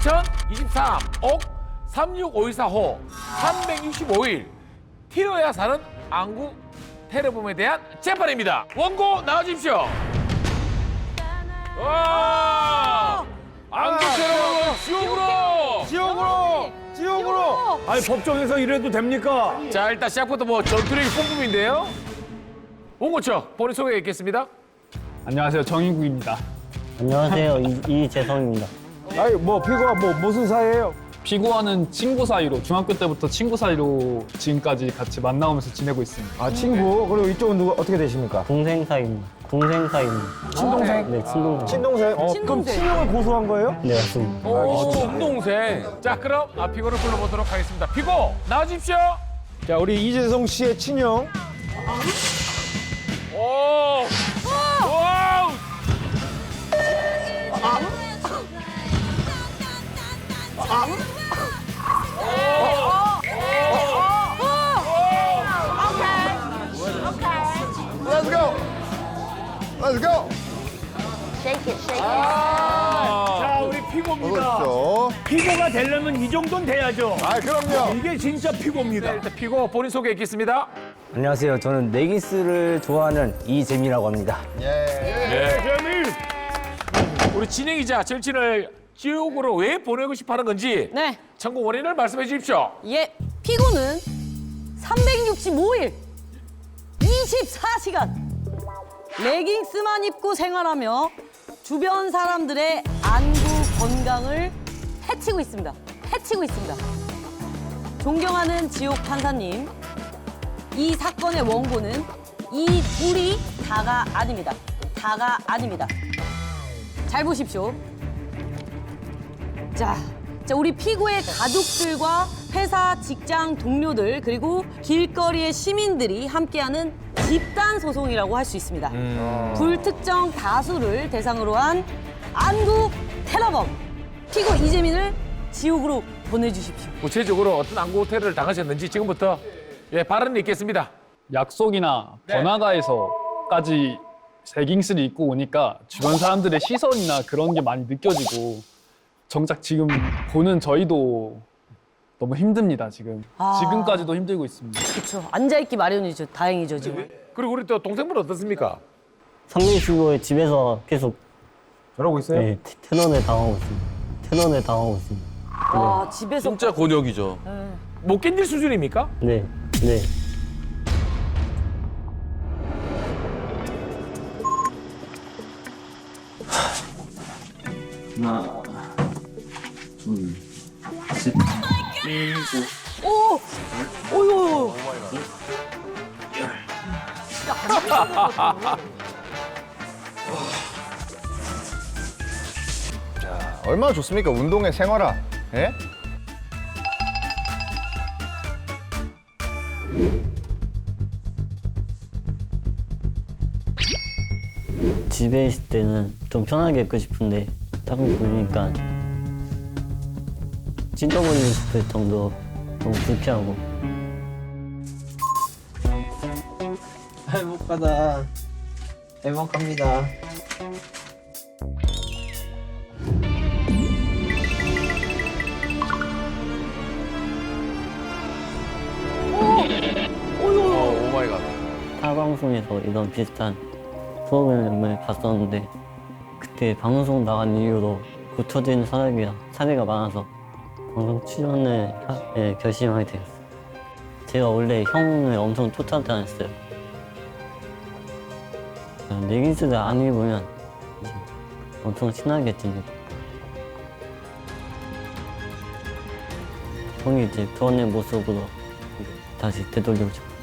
2023옥 36524호 365일 튀어야 사는 안구 테러범에 대한 재판입니다. 원고 나와주십시오. 와! 안구 테러범은 지옥으로! 아니 법정에서 이래도 됩니까? 자, 일단 시작부터 뭐 전투력이 뿜뿜인데요. 원고 측 본인 소개 있겠습니다. 안녕하세요, 정인국입니다. 안녕하세요. 이재성입니다. 아니 뭐 피고가 뭐 무슨 사이예요? 피고와는 친구 사이로 중학교 때부터 친구 사이로 지금까지 같이 만나오면서 지내고 있습니다. 아 친구. 그리고 이쪽은 누구 어떻게 되십니까? 동생 사이입니다. 동생 사이입니다. 친동생? 네, 친동생. 친동생? 그럼 친동생. 친형을 고소한 거예요? 네, 맞습니다. 오, 친동생. 자, 그럼 피고를 불러보도록 하겠습니다. 피고 나와주십시오. 자 우리 이재성 씨의 친형. 오! 와우! Let's go. Let's go. Shake it, shake it. 자 우리 피고입니다. 그렇죠. 피고가 되려면 이 정도는 돼야죠. 아, 그럼요. 이게 진짜 피고입니다. 네, 일단 피고 본인 소개 있겠습니다. 안녕하세요. 저는 레깅스를 좋아하는 이재미라고 합니다. 우리 진행이자 절친을 지옥으로 왜 보내고 싶어 하는 건지 네. 참고 원인을 말씀해 주십시오. 예. 피고는 365일 24시간 레깅스만 입고 생활하며 주변 사람들의 안구 건강을 해치고 있습니다. 존경하는 지옥 판사님, 이 사건의 원고는 이 둘이 다가 아닙니다. 잘 보십시오. 자, 우리 피고의 가족들과 회사 직장 동료들 그리고 길거리의 시민들이 함께하는 집단 소송이라고 할 수 있습니다. 불특정 다수를 대상으로 한 안구 테러범 피고 이재민을 지옥으로 보내주십시오. 구체적으로 어떤 안구 테러를 당하셨는지 지금부터 발언이 있겠습니다. 약속이나 번화가에서까지 레깅스를 입고 오니까 주변 사람들의 시선이나 그런 게 많이 느껴지고 정작 지금 보는 저희도 너무 힘듭니다, 지금. 지금까지도 힘들고 있습니다. 그렇죠. 앉아있기 마련이죠. 다행이죠, 지금. 그리고 우리 또 동생분 어떻습니까? 365일 집에서 계속 저러고 있어요? 네, 테런을 당하고 있습니다. 아, 집에서. 진짜 곤욕이죠. 못 견딜 수준입니까? 네. 하나, 둘, 셋, 오! 오유! 얼마나 좋습니까? 운동에 생활화. 예? 집에 있을 때는 좀 편하게 입고 싶은데 딱 보니까 찢어버리고 싶을 정도 너무 불쾌하고. 행복하다. 행복합니다. 오 마이 갓. 타 방송에서 이런 비슷한 프로그램을 봤었는데 그때 방송 나간 이후로 고쳐진 사례가 많아서 방송 출연을 결심하게 되었어요. 제가 원래 형을 엄청 쫓아다녔어요. 레깅스를 안 입으면 이제 엄청 친하게 지내고 형이 이제 변의 모습으로 다시 되돌리고 싶어요.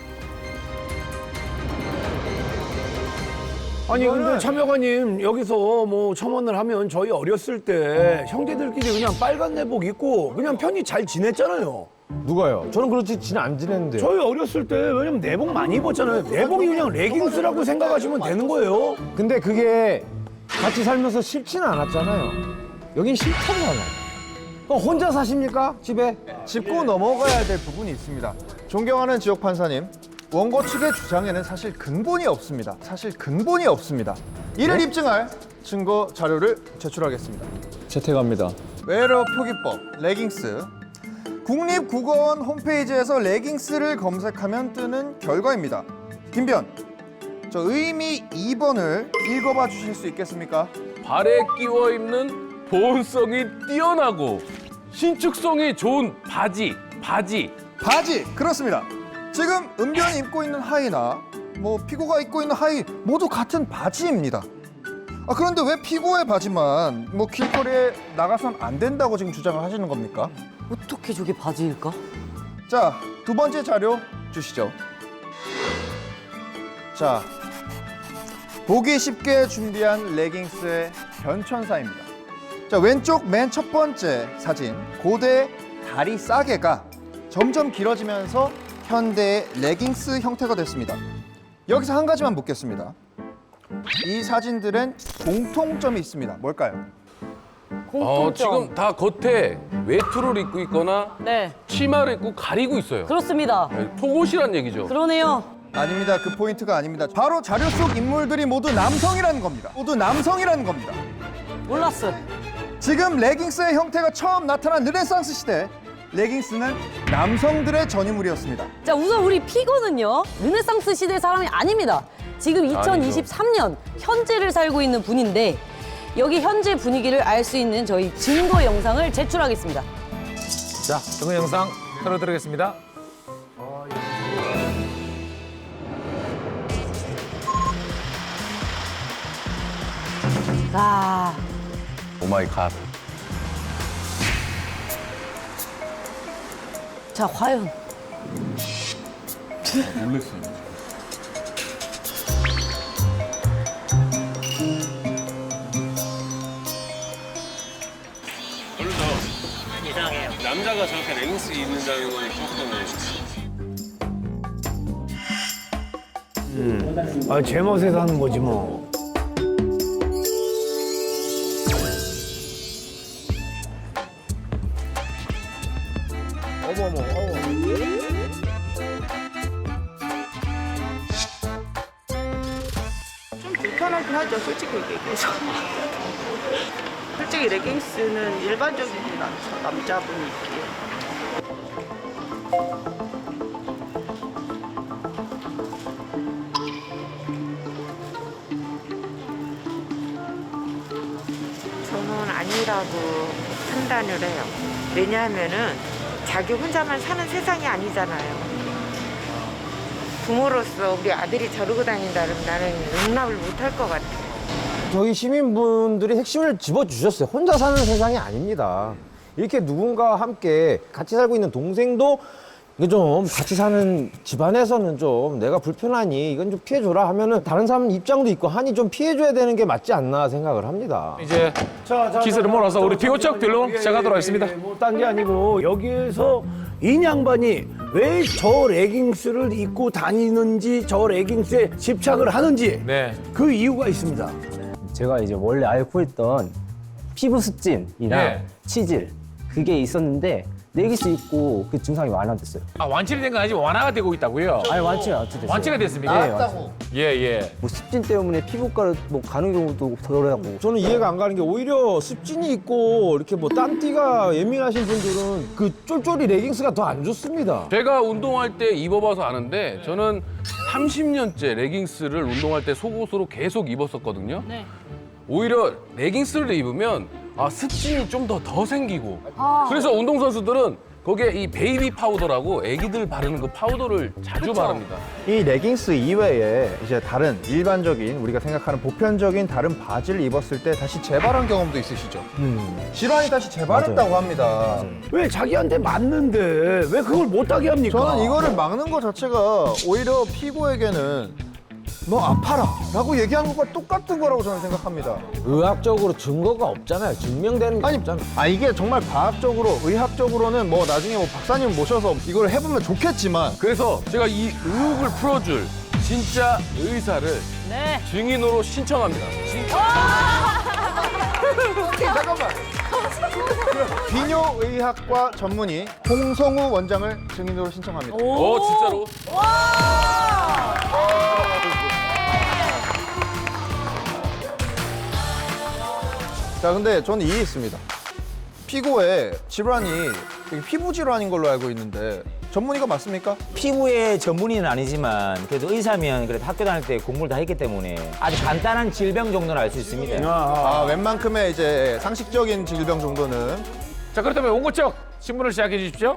아니 근데 참여관님 여기서 뭐 첨언을 하면 저희 어렸을 때 형제들끼리 그냥 빨간 내복 입고 그냥 편히 잘 지냈잖아요. 누가요? 저는 그렇지 안 지냈는데. 저희 어렸을 때 왜냐면 내복 많이 입었잖아요. 내복이 그냥 레깅스라고 생각하시면 되는 거예요. 근데 그게 같이 살면서 싫지는 않았잖아요. 여긴 싫다잖아요. 혼자 사십니까? 집에? 짚고 넘어가야 될 부분이 있습니다. 존경하는 지옥 판사님, 원고 측의 주장에는 사실 근본이 없습니다. 이를 입증할 증거 자료를 제출하겠습니다. 채택합니다. 외래어 표기법, 레깅스. 국립국어원 홈페이지에서 레깅스를 검색하면 뜨는 결과입니다. 김변, 저 의미 2번을 읽어봐 주실 수 있겠습니까? 발에 끼워 입는 보온성이 뛰어나고 신축성이 좋은 바지. 바지, 그렇습니다. 지금 은변이 입고 있는 하의나 뭐 피고가 입고 있는 하의 모두 같은 바지입니다. 그런데 왜 피고의 바지만 뭐 길거리에 나가선 안 된다고 지금 주장을 하시는 겁니까? 어떻게 저게 바지일까? 자, 두 번째 자료 주시죠. 자, 보기 쉽게 준비한 레깅스의 변천사입니다. 자, 왼쪽 맨 첫 번째 사진, 고대 다리 싸개가 점점 길어지면서 현대의 레깅스 형태가 됐습니다. 여기서 한 가지만 묻겠습니다. 이 사진들은 공통점이 있습니다. 뭘까요? 공통점. 지금 다 겉에 외투를 입고 있거나 네, 치마를 입고 가리고 있어요. 그렇습니다. 네, 속옷이란 얘기죠. 그러네요. 아닙니다. 그 포인트가 아닙니다. 바로 자료 속 인물들이 모두 남성이라는 겁니다. 몰랐어요. 지금 레깅스의 형태가 처음 나타난 르네상스 시대, 레깅스는 남성들의 전유물이었습니다. 자, 우선 우리 피고는요, 르네상스 시대 사람이 아닙니다. 지금 2023년 현재를 살고 있는 분인데, 여기 현재 분위기를 알 수 있는 저희 증거 영상을 제출하겠습니다. 자, 동영 영상 틀어드리겠습니다. 아, 오 마이 갓. 자, 과연. 놀랐어요. 남자가 저렇게 레깅스 입는다는 건 조금 제멋에서 하는 거지 뭐. 좀 불편하긴 하죠, 솔직히 얘기해서. 솔직히 레깅스는 일반적이진 않죠, 남자분이 입기에. 저는 아니라고 판단을 해요. 왜냐하면은 자기 혼자만 사는 세상이 아니잖아요. 부모로서 우리 아들이 저러고 다닌다면 나는 용납을 못할 것 같아요. 저희 시민분들이 핵심을 집어주셨어요. 혼자 사는 세상이 아닙니다. 이렇게 누군가와 함께 같이 살고 있는 동생도 이거 좀 같이 사는 집안에서는 좀 내가 불편하니 이건 좀 피해줘라 하면은 다른 사람 입장도 있고 하니 좀 피해줘야 되는 게 맞지 않나 생각을 합니다. 이제 기세를 몰아서 우리 피고 쪽 딜로 시작하도록 하겠습니다. 딴 게 아니고 여기에서 이 양반이 왜 저 레깅스를 입고 다니는지, 저 레깅스에 집착을 하는지 네. 그 이유가 있습니다. 제가 이제 원래 앓고 있던 피부 습진이랑 네. 치질 그게 있었는데 레깅스 입고 그 증상이 완화됐어요. 아, 완치는 된 건 아니지만 완화가 되고 있다고요? 아니 완치가 됐어요. 완치가 됐습니까? 네, 완치. 예. 뭐 습진 때문에 피부과를 뭐 가는 경우도 덜하고. 저는 이해가 안 가는 게 오히려 습진이 있고 이렇게 뭐 땀띠가 예민하신 분들은 그 쫄쫄이 레깅스가 더 안 좋습니다. 제가 운동할 때 입어봐서 아는데 저는 30년째 레깅스를 운동할 때 속옷으로 계속 입었었거든요. 네. 오히려 레깅스를 입으면 습진이 좀 더 생기고 아. 그래서 운동선수들은 거기에 이 베이비 파우더라고 애기들 바르는 그 파우더를 자주 바릅니다. 이 레깅스 이외에 이제 다른 일반적인 우리가 생각하는 보편적인 다른 바지를 입었을 때 다시 재발한 경험도 있으시죠? 질환이 다시 재발했다고 합니다. 왜 자기한테 맞는데 왜 그걸 못하게 합니까? 저는 이거를 막는 것 자체가 오히려 피고에게는 너 아파라 라고 얘기하는 것과 똑같은 거라고 저는 생각합니다. 의학적으로 증거가 없잖아요. 증명되는 게 없잖아요. 이게 정말 과학적으로 의학적으로는 뭐 나중에 뭐 박사님 모셔서 이걸 해보면 좋겠지만 그래서 제가 이 의혹을 풀어줄 진짜 의사를 네. 증인으로 신청합니다. 잠깐만. 비뇨의학과 전문의 홍성우 원장을 증인으로 신청합니다. 진짜로? 자, 근데 저는 이해 있습니다. 피고의 질환이 되게 피부 질환인 걸로 알고 있는데 전문의가 맞습니까? 피부의 전문의는 아니지만 그래도 의사면 그래도 학교 다닐 때 공부를 다 했기 때문에 아주 간단한 질병 정도는 알 수 있습니다. 아, 웬만큼의 이제 상식적인 질병 정도는. 자, 그렇다면 원고적 신문을 시작해 주십시오.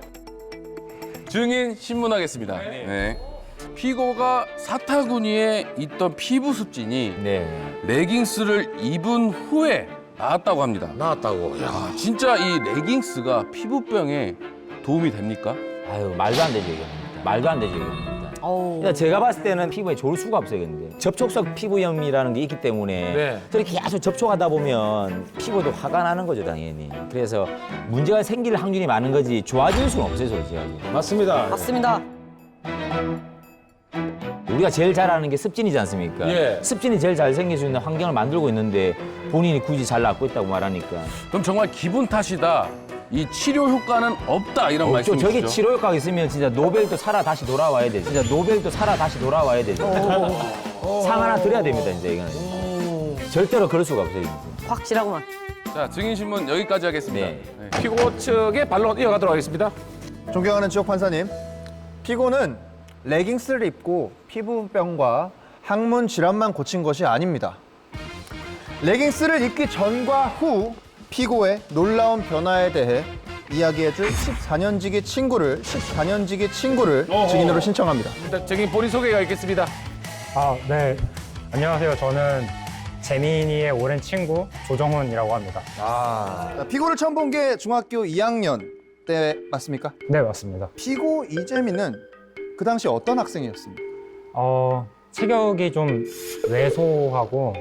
증인 신문하겠습니다. 네. 피고가 사타구니에 있던 피부 습진이 네. 레깅스를 입은 후에 나았다고 합니다. 나왔다고. 야, 진짜 이 레깅스가 피부병에 도움이 됩니까? 아유, 말도 안 되죠, 이겁니다. 말도 안 되죠, 이겁니다. 어우. 그러니까 제가 봤을 때는 피부에 좋을 수가 없어요, 근데. 접촉성 피부염이라는 게 있기 때문에 네. 그렇게 계속 접촉하다 보면 피부도 화가 나는 거죠, 당연히. 그래서 문제가 생길 확률이 많은 거지 좋아질 수는 없어요, 솔직히. 맞습니다. 맞습니다. 우리가 제일 잘 아는 게 습진이지 않습니까? 예. 습진이 제일 잘 생길 수 있는 환경을 만들고 있는데 본인이 굳이 잘 낫고 있다고 말하니까. 그럼 정말 기분 ҭ이다. 이 치료 효과는 없다 이런 말씀이시죠? 저게 치료 효과가 있으면 진짜 노벨도 살아 다시 돌아와야 되죠. 진짜 노벨도 살아 다시 돌아와야 되죠. 상 하나 드려야 됩니다, 이제 이거는. 절대로 그럴 수가 없어요, 진짜. 확실하구만. 자, 증인 신문 여기까지 하겠습니다. 네. 네. 피고 측의 반론 이어가도록 하겠습니다. 존경하는 지역 판사님, 피고는 레깅스를 입고 피부병과 항문 질환만 고친 것이 아닙니다. 레깅스를 입기 전과 후 피고의 놀라운 변화에 대해 이야기해줄 14년지기 친구를 증인으로 신청합니다. 일단 증인 본인 소개가 있겠습니다. 네. 안녕하세요. 저는 재민이의 오랜 친구 조정훈이라고 합니다. 자, 피고를 처음 본 게 중학교 2학년 때 맞습니까? 네, 맞습니다. 피고 이재민은 그 당시 어떤 학생이었습니까? 체격이 좀 왜소하고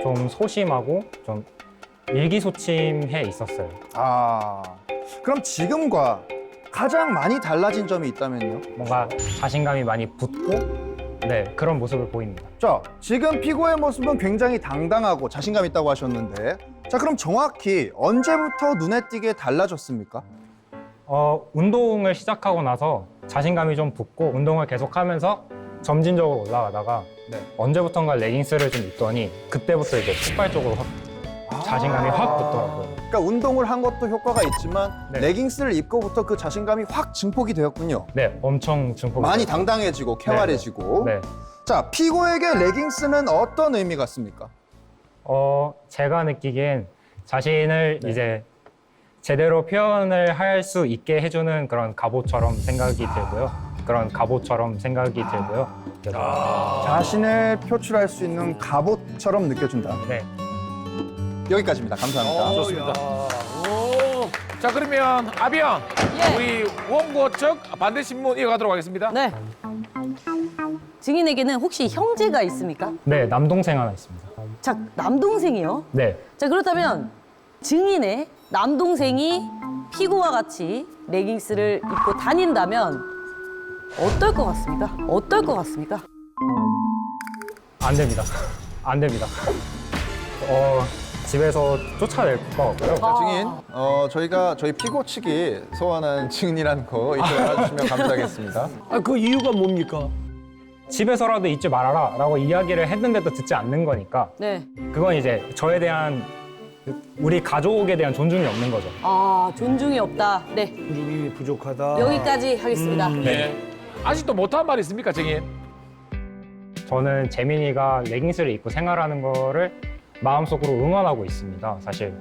좀 소심하고 좀 일기소침해 있었어요. 아, 그럼 지금과 가장 많이 달라진 점이 있다면요? 뭔가 자신감이 많이 붙고 네, 그런 모습을 보입니다. 자, 지금 피고의 모습은 굉장히 당당하고 자신감 있다고 하셨는데, 자, 그럼 정확히 언제부터 눈에 띄게 달라졌습니까? 운동을 시작하고 나서 자신감이 좀 붙고 운동을 계속하면서 점진적으로 올라가다가 언제부턴가 레깅스를 좀 입더니 그때부터 이제 폭발적으로 자신감이 확 붙더라고요. 그러니까 운동을 한 것도 효과가 있지만 레깅스를 입고부터 그 자신감이 확 증폭이 되었군요. 네, 엄청 증폭이 많이 되었어요. 당당해지고 쾌활해지고. 네. 자, 피고에게 레깅스는 어떤 의미가 있습니까? 제가 느끼기엔 자신을 이제 제대로 표현을 할 수 있게 해주는 그런 갑옷처럼 생각이 들고요. 자신을 표출할 수 있는 갑옷처럼 느껴진다. 네. 여기까지입니다. 감사합니다. 좋습니다. 자, 그러면 아비양, 예. 우리 원고 측 반대 신문 이어가도록 하겠습니다. 네. 증인에게는 혹시 형제가 있습니까? 네, 남동생 하나 있습니다. 자, 남동생이요? 네. 자, 그렇다면 증인의 남동생이 피고와 같이 레깅스를 입고 다닌다면 어떨 것 같습니까? 어떨 것 같습니까? 안 됩니다. 안 됩니다. 집에서 쫓아낼 것 같고요. 자, 증인, 저희 피고 측이 소환한 증인이라는 거 이제 알아주시면 감사하겠습니다. 그 이유가 뭡니까? 집에서라도 잊지 말아라 라고 이야기를 했는데도 듣지 않는 거니까 네. 그건 이제 저에 대한 우리 가족에 대한 존중이 없는 거죠. 아, 존중이 없다. 네. 존중이 부족하다. 여기까지 하겠습니다. 네. 아직도 못한 말 있습니까, 증인? 저는 재민이가 레깅스를 입고 생활하는 거를 마음속으로 응원하고 있습니다, 사실.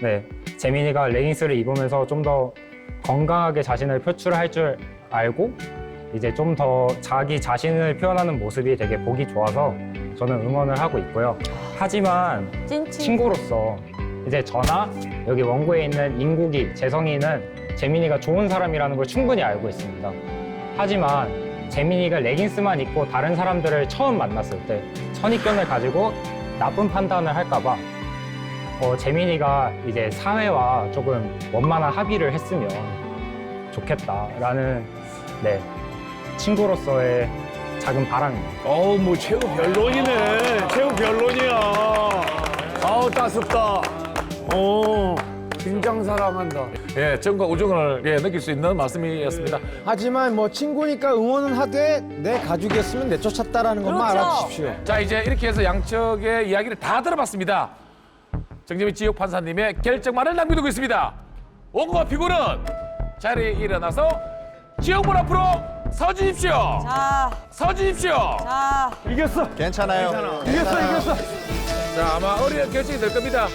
네, 재민이가 레깅스를 입으면서 좀 더 건강하게 자신을 표출할 줄 알고 이제 좀 더 자기 자신을 표현하는 모습이 되게 보기 좋아서 저는 응원을 하고 있고요. 하지만 찐친. 친구로서 이제 저나 여기 원고에 있는 인국이, 재성이는 재민이가 좋은 사람이라는 걸 충분히 알고 있습니다. 하지만 재민이가 레깅스만 입고 다른 사람들을 처음 만났을 때 선입견을 가지고 나쁜 판단을 할까봐 재민이가 이제 사회와 조금 원만한 합의를 했으면 좋겠다라는 친구로서의 작은 바람입니다. 뭐 최후 변론이네. 최후 변론이야. 아우 따숩다. 김장 사랑한다. 예, 정과 우정을 느낄 수 있는 말씀이었습니다. 하지만 뭐 친구니까 응원은 하되 내 가족이었으면 내쫓았다라는 것만 그렇죠. 알아주십시오. 자, 이제 이렇게 해서 양측의 이야기를 다 들어봤습니다. 정재민 지역 판사님의 결정만을 남겨두고 있습니다. 원고와 피고는 자리에 일어나서 지역문 앞으로 서주십시오. 자, 서주십시오. 자. 이겼어. 괜찮아요. 이겼어. 자, 아마 어려운 결정이 될 겁니다.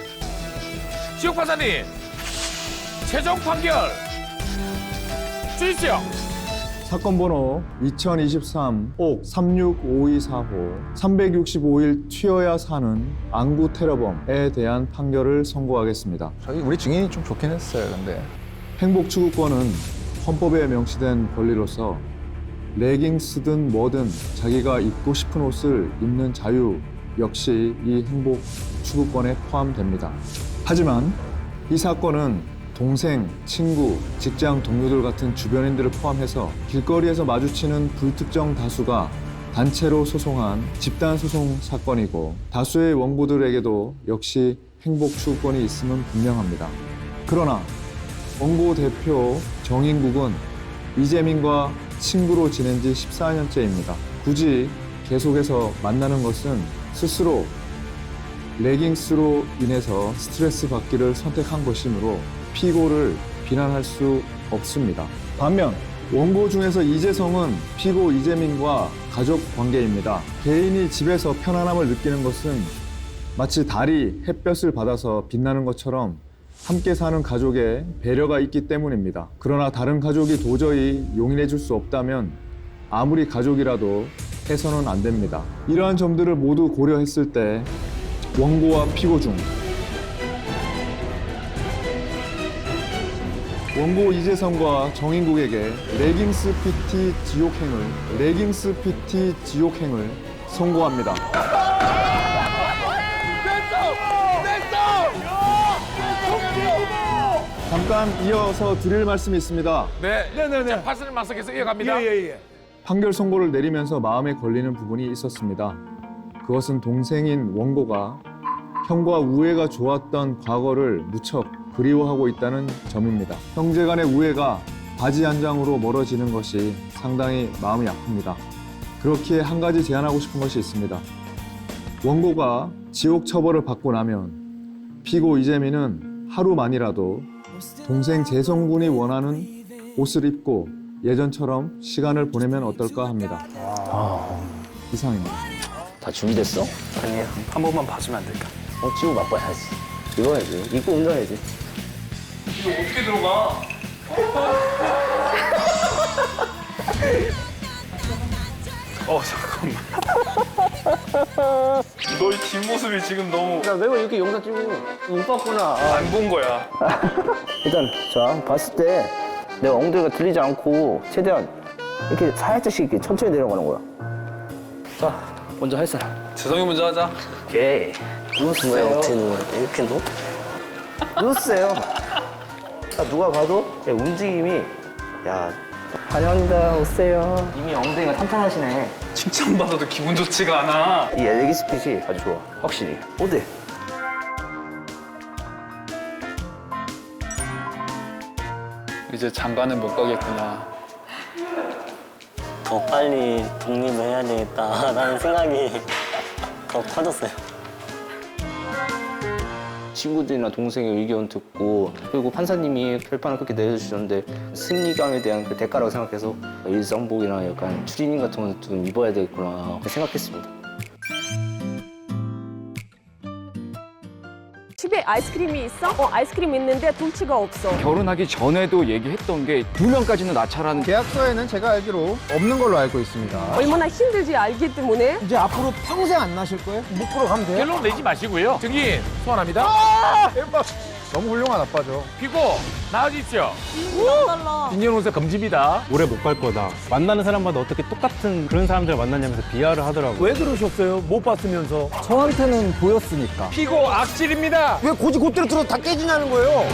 지역 판사님, 최종 판결 주십시오. 사건 번호 2023-365245 365일 튀어야 사는 안구 테러범에 대한 판결을 선고하겠습니다. 우리 증인이 좀 좋긴 했어요, 근데. 행복 추구권은 헌법에 명시된 권리로서 레깅스든 뭐든 자기가 입고 싶은 옷을 입는 자유 역시 이 행복 추구권에 포함됩니다. 하지만 이 사건은 동생, 친구, 직장 동료들 같은 주변인들을 포함해서 길거리에서 마주치는 불특정 다수가 단체로 소송한 집단 소송 사건이고 다수의 원고들에게도 역시 행복 추구권이 있음은 분명합니다. 그러나 원고 대표 정인국은 이재민과 친구로 지낸 지 14년째입니다. 굳이 계속해서 만나는 것은 스스로 레깅스로 인해서 스트레스 받기를 선택한 것이므로 피고를 비난할 수 없습니다. 반면 원고 중에서 이재성은 피고 이재민과 가족 관계입니다. 개인이 집에서 편안함을 느끼는 것은 마치 달이 햇볕을 받아서 빛나는 것처럼 함께 사는 가족의 배려가 있기 때문입니다. 그러나 다른 가족이 도저히 용인해 줄 수 없다면 아무리 가족이라도 해서는 안 됩니다. 이러한 점들을 모두 고려했을 때 원고와 피고 중 원고 이재성과 정인국에게 레깅스 PT 지옥행을 선고합니다. 잠깐 이어서 드릴 말씀이 있습니다. 네네네. 자, 판사님 말씀께서 이어갑니다. 판결 선고를 내리면서 마음에 걸리는 부분이 있었습니다. 그것은 동생인 원고가 형과 우애가 좋았던 과거를 무척 그리워하고 있다는 점입니다. 형제 간의 우애가 바지 한 장으로 멀어지는 것이 상당히 마음이 아픕니다. 그렇기에 한 가지 제안하고 싶은 것이 있습니다. 원고가 지옥 처벌을 받고 나면 피고 이재민은 하루만이라도 동생 재성군이 원하는 옷을 입고 예전처럼 시간을 보내면 어떨까 합니다. 이상입니다. 다 준비됐어? 아니, 한 번만 봐주면 안 될까? 지금 맛봐야지. 입어야지. 입고 운전해야지. 이거 어떻게 들어가? 잠깐만. 너의 뒷모습이 지금 너무 야, 매번 이렇게 영상 찍고 못 봤구나. 안 본 거야. 일단 자 봤을 때 내 엉덩이가 들리지 않고 최대한 이렇게 살짝씩 이렇게 천천히 내려가는 거야. 자 먼저 할 사람. 재성이 먼저 하자. 오케이. 누우세요. 어떻게 누워야 돼? 이렇게 누워? 누우세요. 누가 봐도 움직임이 야 환영합니다. 오세요. 이미 엉덩이가 탄탄하시네. 칭찬받아도 기분 좋지가 않아. 이 레깅스 핏이 아주 좋아. 확실히. 어때? 이제 장가는 못 가겠구나. 더 빨리 독립을 해야 되겠다라는 생각이 더 커졌어요. 친구들이나 동생의 의견 듣고 그리고 판사님이 결판을 그렇게 내려주셨는데 승리감에 대한 그 대가라고 생각해서 일상복이나 약간 추리닝 같은 거 좀 입어야 되겠구나 생각했습니다. 집에 아이스크림이 있어? 아이스크림 있는데 돌치가 없어. 결혼하기 전에도 얘기했던 게 2명까지는 낳자라는 계약서에는 제가 알기로 없는 걸로 알고 있습니다. 얼마나 힘들지 알기 때문에. 이제 앞으로 평생 안 나실 거예요? 묶으러 가면 돼요? 결론 내지 마시고요. 증인 소환합니다. 대박! 너무 훌륭한 아빠죠. 피고 나와주십시오. 달라. 인연운세 금지입니다. 오래 못 갈 거다. 만나는 사람마다 어떻게 똑같은 그런 사람들을 만나냐면서 비하를 하더라고요. 왜 그러셨어요? 못 봤으면서. 저한테는 보였으니까. 피고 악질입니다. 왜 고지 곧대로 들어 다 깨지냐는 거예요?